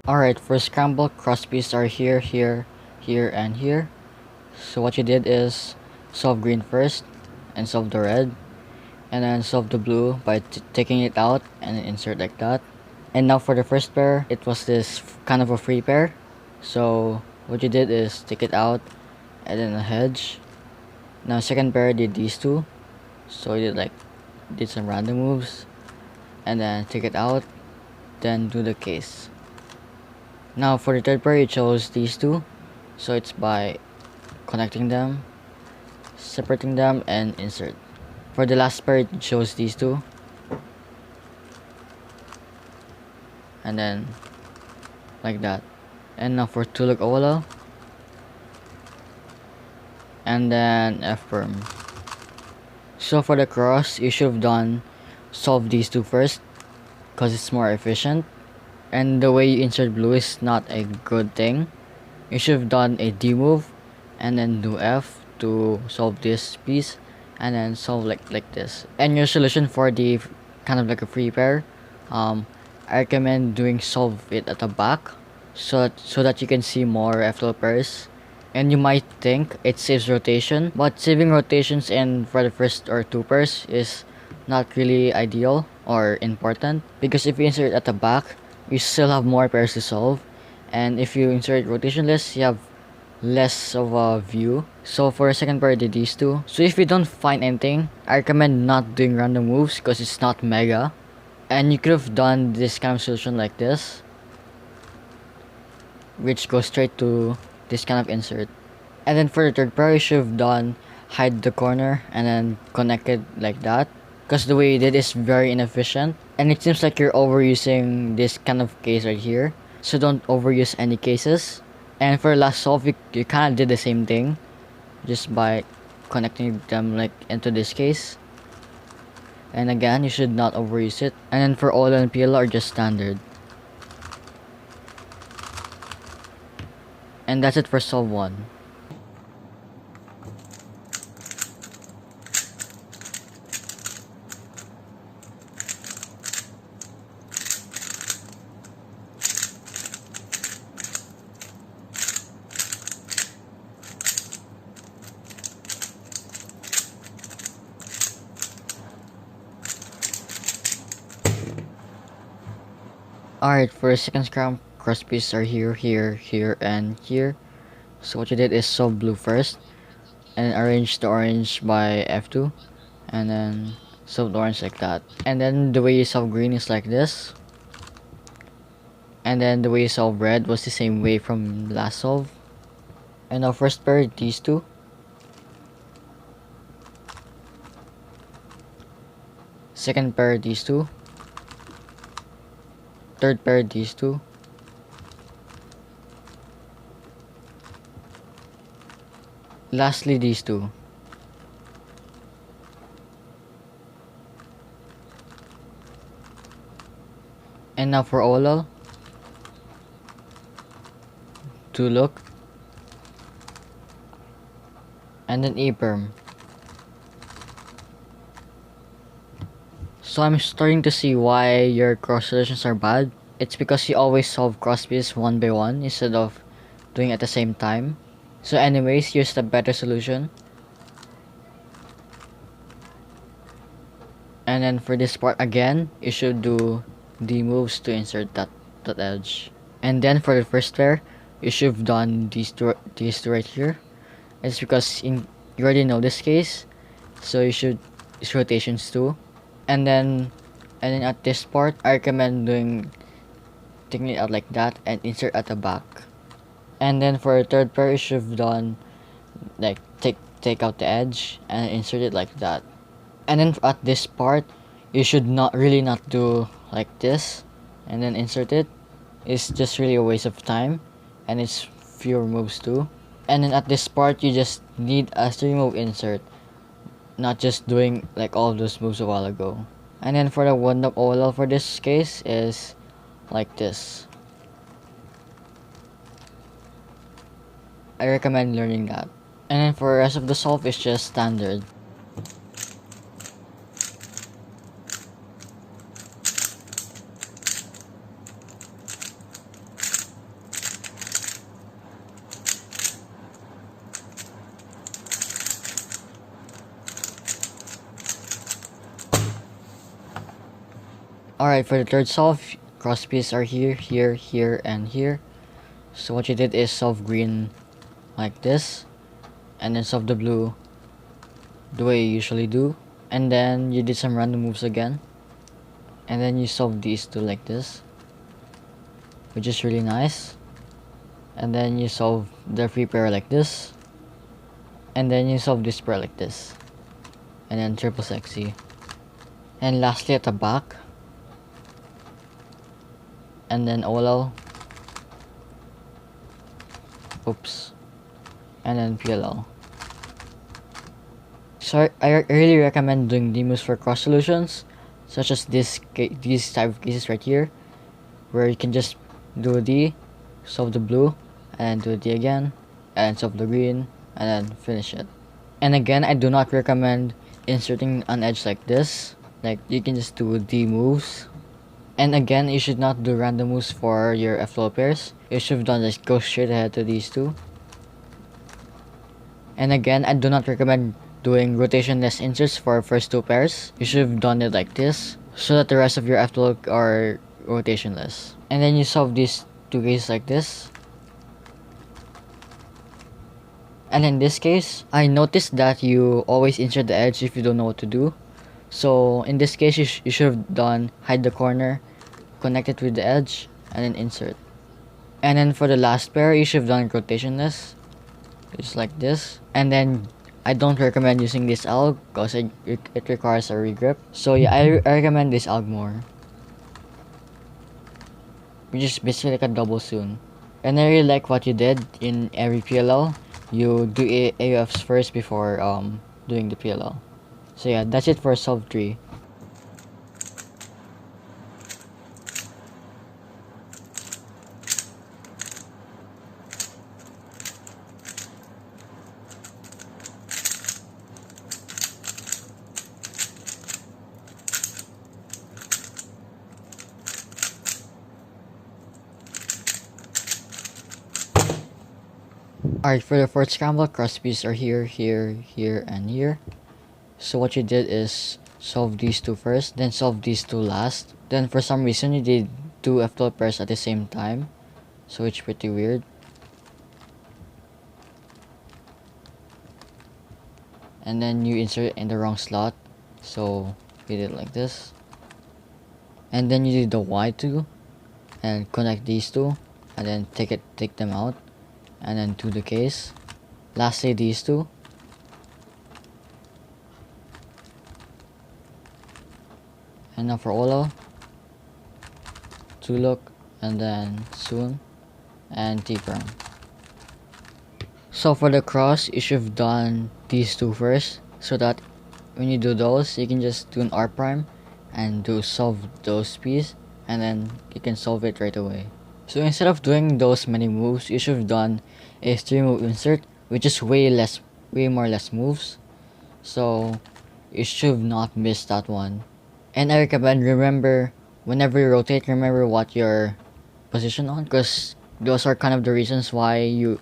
Alright, for scramble, cross pieces are here, here, here, and here. So what you did is solve green first, and solve the red, and then solve the blue by taking it out and insert like that. And now for the first pair, it was this kind of a free pair. So what you did is take it out, and then a hedge. Now second pair did these two. So you did some random moves, and then take it out, then do the case. Now for the third pair, you chose these two. So it's by connecting them, separating them, and insert. For the last pair, it chose these two, and then like that. And now for Tulog Ola, and then F perm. So for the cross, you should have done solve these two first, because it's more efficient. And the way you insert blue is not a good thing. You should have done a D move, and then do F to solve this piece, and then solve like this. And your solution for the kind of like a free pair, I recommend doing solve it at the back, so that you can see more FL pairs. And you might think it saves rotation, but saving rotations in for the first or two pairs is not really ideal or important, because if you insert it at the back, you still have more pairs to solve, and if you insert rotationless, you have less of a view. So for a second pair, I did these two. So if you don't find anything, I recommend not doing random moves because it's not mega. And you could have done this kind of solution like this, which goes straight to this kind of insert. And then for the third pair, you should have done hide the corner and then connect it like that, because the way you did is very inefficient, and it seems like you're overusing this kind of case right here. So don't overuse any cases. And for last solve, you kind of did the same thing, just by connecting them like into this case. And again, you should not overuse it. And then for all and PL are just standard. And that's it for solve 1. Alright, for the second scrum, cross pieces are here, here, here, and here. So what you did is solve blue first, and arrange the orange by F2, and then solve the orange like that. And then the way you solve green is like this. And then the way you solve red was the same way from last solve. And now first pair, these two. Second pair, these two. Third pair, these two. Lastly, these two. And now for Ola, to look, and then E-perm. So I'm starting to see why your cross solutions are bad. It's because you always solve cross pieces one by one instead of doing it at the same time. So anyways, here's the better solution. And then for this part again, you should do the moves to insert that edge. And then for the first pair, you should have done these two right here. It's because you already know this case, so you should use rotations too. And then at this part, I recommend taking it out like that and insert at the back. And then for the third pair, you should have done like take out the edge and insert it like that. And then at this part, you should not do like this and then insert it. It's just really a waste of time, and it's fewer moves too. And then at this part, you just need a 3-move insert, not just doing like all of those moves a while ago. And then for the one up OLL for this case is like this. I recommend learning that. And then for the rest of the solve, it's just standard. Alright, for the third solve, cross pieces are here, here, here, and here. So what you did is solve green like this, and then solve the blue the way you usually do. And then you did some random moves again. And then you solve these two like this, which is really nice. And then you solve the free pair like this. And then you solve this pair like this. And then triple sexy. And lastly at the back. And then OLL. Oops. And then PLL. So I really recommend doing demos for cross solutions, such as these type of cases right here, where you can just do a D, solve the blue, and do a D again, and solve the green, and then finish it. And again, I do not recommend inserting an edge like this. Like, you can just do D moves. And again, you should not do random moves for your F-flow pairs. You should have done just go straight ahead to these two. And again, I do not recommend doing rotationless inserts for first two pairs. You should have done it like this, so that the rest of your F-flow are rotationless. And then you solve these two cases like this. And in this case, I noticed that you always insert the edge if you don't know what to do. So in this case, you should have done hide the corner, connect it with the edge, and then insert. And then for the last pair, you should have done rotationless, just like this. And then I don't recommend using this alg because it requires a regrip. So yeah, I recommend this alg more, which is basically like a double soon. And I really like what you did in every PLL. You do AUFs first before doing the PLL. So yeah, that's it for solve 3. Alright, for the fourth scramble, cross pieces are here, here, here, and here. So what you did is solve these two first, then solve these two last. Then for some reason you did two F-flow pairs at the same time, so it's pretty weird. And then you insert it in the wrong slot, so you did it like this. And then you do the Y2 and connect these two, and then take them out, and then do the case. Lastly, these two. And now for Olo, to look, and then soon, and T-Prime. So for the cross, you should have done these two first, so that when you do those, you can just do an R prime and do solve those pieces, and then you can solve it right away. So instead of doing those many moves, you should have done a 3-move insert, which is way more less moves. So you should not miss that one. And I recommend, remember, whenever you rotate, remember what your position on, because those are kind of the reasons why you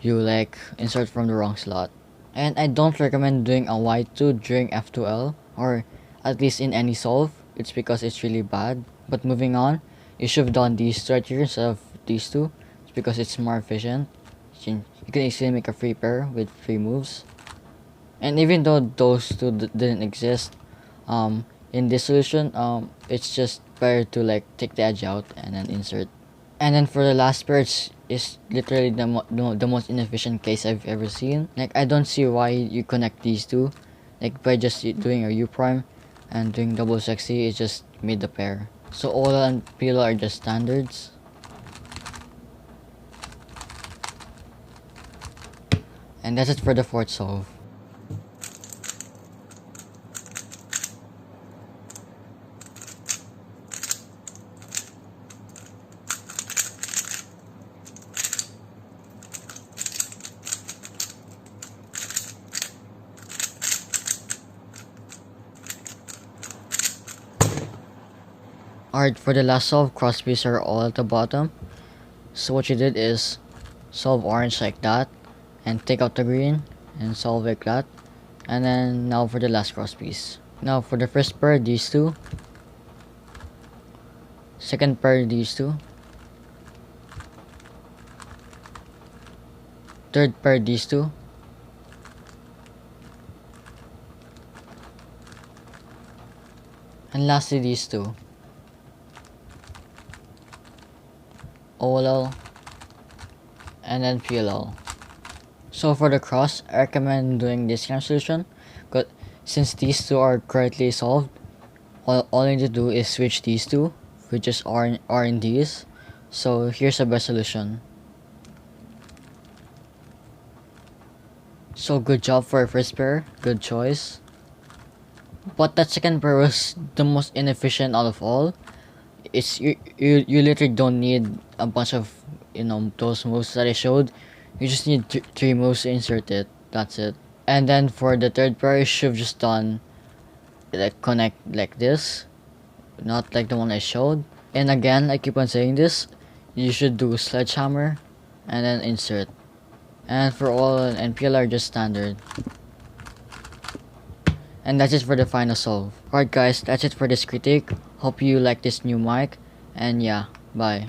like insert from the wrong slot. And I don't recommend doing a Y2 during F2L, or at least in any solve. It's because it's really bad. But moving on, you should have done these two right here instead of these two. It's because it's more efficient. You can easily make a free pair with 3 moves. And even though those two didn't exist, in this solution, it's just better to like take the edge out and then insert. And then for the last pair, it's literally the most inefficient case I've ever seen. Like, I don't see why you connect these two. Like, by just doing a U prime and doing double sexy, it just made the pair. So Ola and Pila are just standards. And that's it for the fourth solve. Alright, for the last solve, cross pieces are all at the bottom. So what you did is solve orange like that, and take out the green, and solve like that. And then now for the last cross piece. Now for the first pair, these two. Second pair these two. Third pair these two. And lastly these two. OLL and then PLL. So for the cross, I recommend doing this kind of solution, because since these two are correctly solved, all you need to do is switch these two, which is R and D's. So here's the best solution. So good job for your first pair, good choice. But that second pair was the most inefficient out of all. It's you literally don't need a bunch of those moves that I showed. You just need three moves to insert it. That's it. And then for the third pair, you should have just done like connect like this, not like the one I showed. And again, I keep on saying this, you should do sledgehammer and then insert. And for all NPL are just standard. And that's it for the final solve. Alright guys, that's it for this critique. Hope you like this new mic. And yeah, bye.